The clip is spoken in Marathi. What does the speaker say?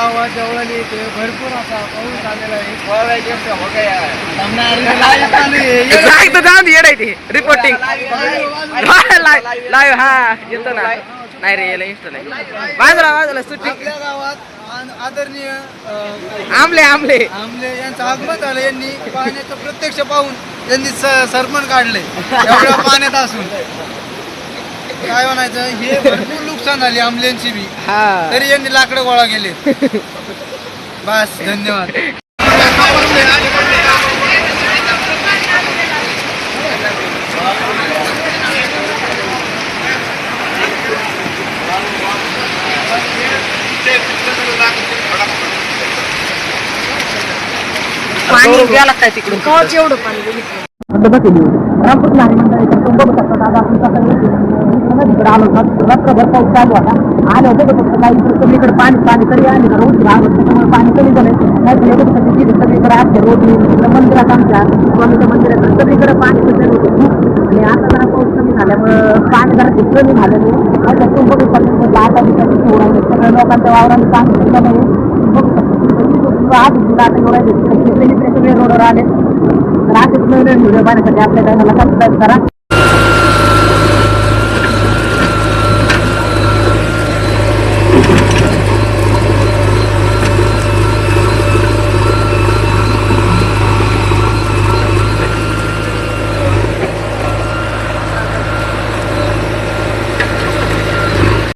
गावात जवळ येते भरपूर असा पाऊस आलेला आहे. रिपोर्टिंग लाईव्ह हा येतो ना. नाही रे याला इन्स्टा नाही बाजूला सुट्टी. आपल्या गावात आदरणीय आमले आमले यांचं आगमन झालं. यांनी पाण्याचं प्रत्यक्ष पाहून यांनी सरपण काढले एवढ्या पाण्यात असून. काय म्हणायचं, हे भरपूर नुकसान झाली आमल्यांची बी, तरी यांनी लाकडं गोळा केले. बस धन्यवाद. पाणी गेला काय तिकडून एवढं पाणी बघितलं. रात्रभर पाऊस चालू होता. आलं होतं काही सगळीकडे पाणी तरी आले रोज त्याच्यामुळे पाणी कमी झालं. नाही सगळीकडे आजच्या रोड मंदिरात आमच्या स्वामीच्या मंदिरात सगळीकडे पाणी आणि आता जरा पाऊस कमी झाल्यामुळं पाणी जरा कमी झाल्याने आता सगळ्या लोकांच्या वावरांनी पाणी सुद्धा नाही. आज रोडवर आले तर असेच नवीन व्हिडिओ पाहण्यासाठी आपल्या चॅनलला सबस्क्राईब करा.